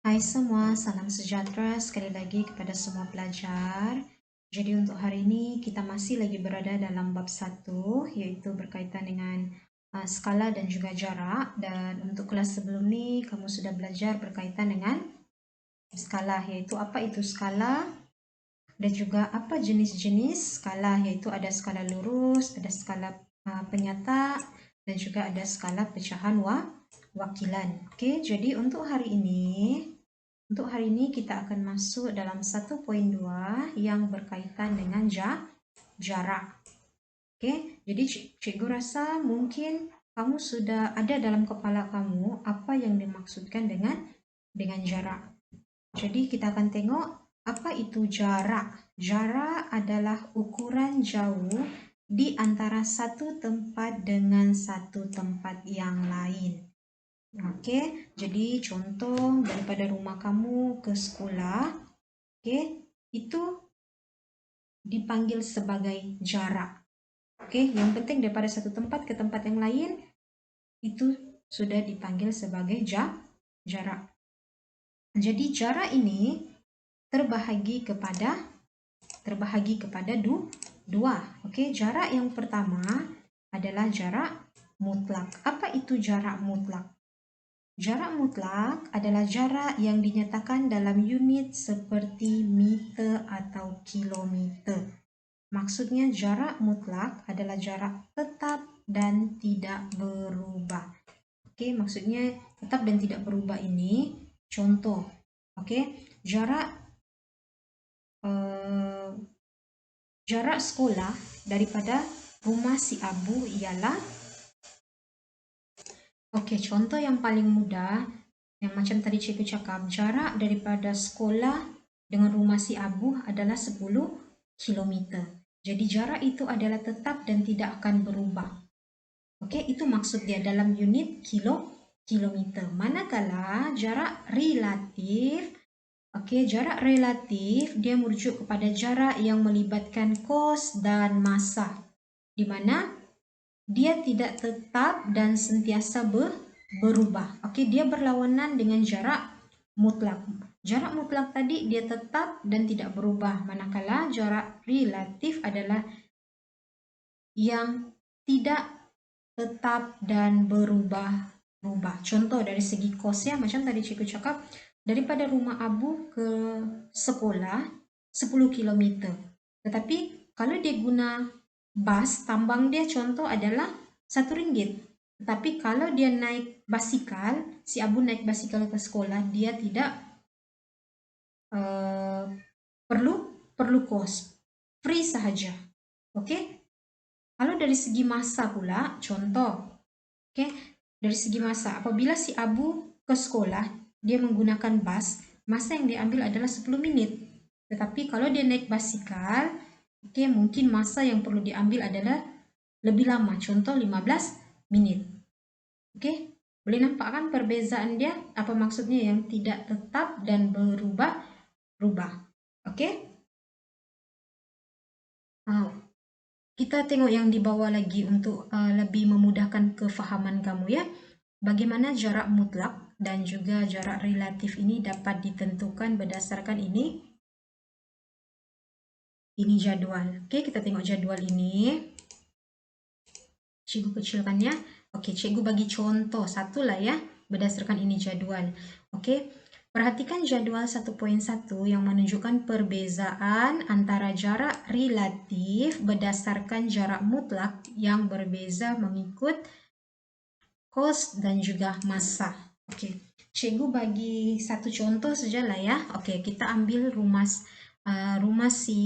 Hai semua, salam sejahtera sekali lagi kepada semua pelajar. Jadi untuk hari ini kita masih lagi berada dalam bab 1, yaitu berkaitan dengan skala dan juga jarak. Dan untuk kelas sebelum ini kamu sudah belajar berkaitan dengan skala, yaitu apa itu skala dan juga apa jenis-jenis skala, yaitu ada skala lurus, ada skala penyata, dan juga ada skala pecahan wakilan. Oke, jadi untuk hari ini kita akan masuk dalam 1.2 yang berkaitan dengan jarak. Oke, jadi cikgu rasa mungkin kamu sudah ada dalam kepala kamu apa yang dimaksudkan dengan jarak. Jadi kita akan tengok apa itu jarak. Jarak adalah ukuran jauh di antara satu tempat dengan satu tempat yang lain. Oke, jadi contoh daripada rumah kamu ke sekolah, oke, itu dipanggil sebagai jarak. Oke, yang penting daripada satu tempat ke tempat yang lain itu sudah dipanggil sebagai jarak. Jadi jarak ini terbahagi kepada dua. Oke, jarak yang pertama adalah jarak mutlak. Apa itu jarak mutlak? Jarak mutlak adalah jarak yang dinyatakan dalam unit seperti meter atau kilometer. Maksudnya jarak mutlak adalah jarak tetap dan tidak berubah. Oke, maksudnya tetap dan tidak berubah ini contoh. Oke, jarak sekolah daripada rumah si Abu ialah, oke, contoh yang paling mudah yang macam tadi cikgu cakap, jarak daripada sekolah dengan rumah si Abu adalah 10 km. Jadi jarak itu adalah tetap dan tidak akan berubah. Oke, itu maksud dia dalam unit kilometer. Manakala jarak relatif, oke, jarak relatif dia merujuk kepada jarak yang melibatkan kos dan massa, di mana dia tidak tetap dan sentiasa berubah. Oke, dia berlawanan dengan jarak mutlak. Jarak mutlak tadi dia tetap dan tidak berubah, manakala jarak relatif adalah yang tidak tetap dan berubah-ubah. Contoh dari segi kosnya, macam tadi cikgu cakap, daripada rumah Abu ke sekolah 10 km. Tetapi kalau dia guna bas, tambang dia contoh adalah RM1. Tetapi kalau dia naik basikal, si Abu naik basikal ke sekolah, dia tidak perlu kos, free sahaja. Oke? Kalau dari segi masa pula, contoh, oke, dari segi masa, apabila si Abu ke sekolah, dia menggunakan bas, masa yang diambil adalah 10 menit. Tetapi kalau dia naik basikal, oke, mungkin masa yang perlu diambil adalah lebih lama, contoh 15 menit. Oke, boleh nampak kan perbezaan dia? Apa maksudnya yang tidak tetap dan berubah-ubah? Oke? Kita tengok yang di bawah lagi untuk lebih memudahkan kefahaman kamu ya. Bagaimana jarak mutlak dan juga jarak relatif ini dapat ditentukan berdasarkan ini. Ini jadwal. Oke, kita tengok jadwal ini. Cikgu kecilkan ya. Oke, cikgu bagi contoh satu lah ya, berdasarkan ini jadwal. Oke, perhatikan jadwal 1.1 yang menunjukkan perbezaan antara jarak relatif berdasarkan jarak mutlak yang berbeza mengikut kos dan juga masa. Oke, cikgu bagi satu contoh sajalah ya. Oke, kita ambil rumah si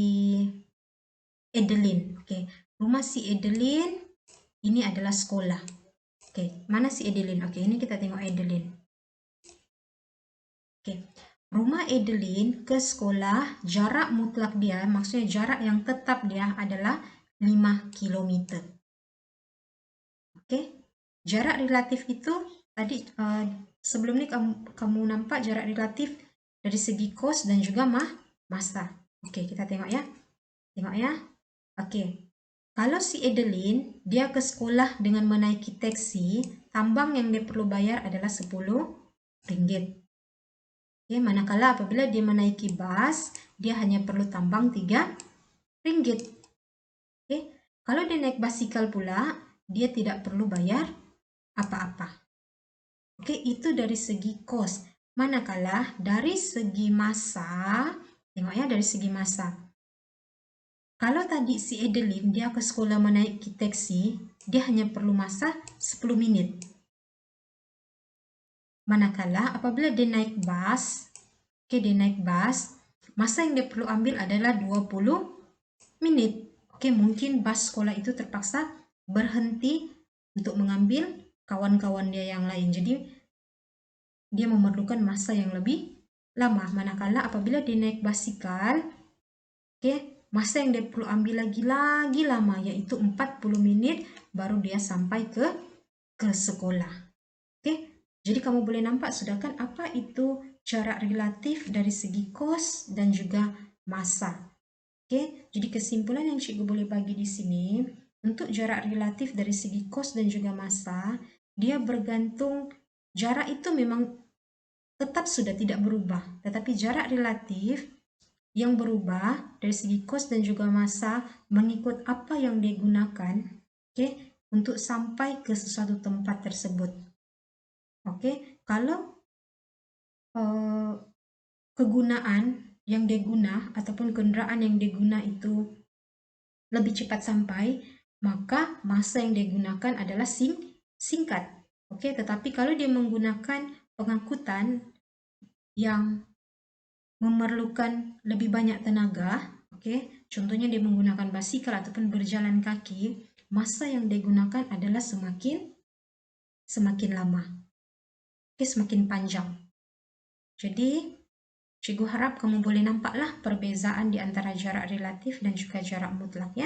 Adeline. Oke, rumah si Adeline ini adalah sekolah. Oke, mana si Adeline? Oke, ini kita tengok Adeline. Oke, rumah Adeline ke sekolah, jarak mutlak dia, maksudnya jarak yang tetap dia adalah 5 km. Oke, jarak relatif itu tadi sebelum ini kamu nampak jarak relatif dari segi kos dan juga masa. Oke, kita tengok ya. Tengok ya. Oke. Kalau si Adeline dia ke sekolah dengan menaiki taksi, tambang yang dia perlu bayar adalah 10 ringgit. Oke, manakala apabila dia menaiki bus, dia hanya perlu tambang Rp3. Oke, kalau dia naik basikal pula, dia tidak perlu bayar apa-apa. Oke, itu dari segi kos. Manakala dari segi masa, tengok ya dari segi masa. Kalau tadi si Adeline dia ke sekolah menaiki taksi, dia hanya perlu masa 10 menit. Manakala apabila dia naik bus, dia naik bus, masa yang dia perlu ambil adalah 20 menit. Oke, mungkin bus sekolah itu terpaksa berhenti untuk mengambil kawan-kawan dia yang lain. Jadi dia memerlukan masa yang lebih lama. Manakala apabila dia naik basikal, masa yang dia perlu ambil lagi lama, yaitu 40 menit baru dia sampai ke sekolah. Jadi kamu boleh nampak sudah kan apa itu jarak relatif dari segi kos dan juga masa. Jadi kesimpulan yang cikgu boleh bagi di sini, untuk jarak relatif dari segi kos dan juga masa, dia bergantung, jarak itu memang tetap sudah tidak berubah, tetapi jarak relatif yang berubah dari segi kos dan juga masa mengikut apa yang digunakan, untuk sampai ke sesuatu tempat tersebut. Kalau kegunaan yang diguna ataupun kendaraan yang diguna itu lebih cepat sampai, maka masa yang digunakan adalah singkat. Tetapi kalau dia menggunakan pengangkutan yang memerlukan lebih banyak tenaga, contohnya dia menggunakan basikal ataupun berjalan kaki, masa yang digunakan adalah semakin lama. Semakin panjang. Jadi, cikgu harap kamu boleh nampaklah perbezaan di antara jarak relatif dan juga jarak mutlak ya.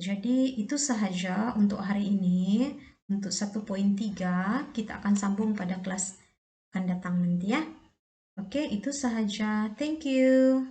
Jadi, itu sahaja untuk hari ini. Untuk 1.3, kita akan sambung pada kelas akan datang nanti ya. Oke, itu sahaja. Thank you.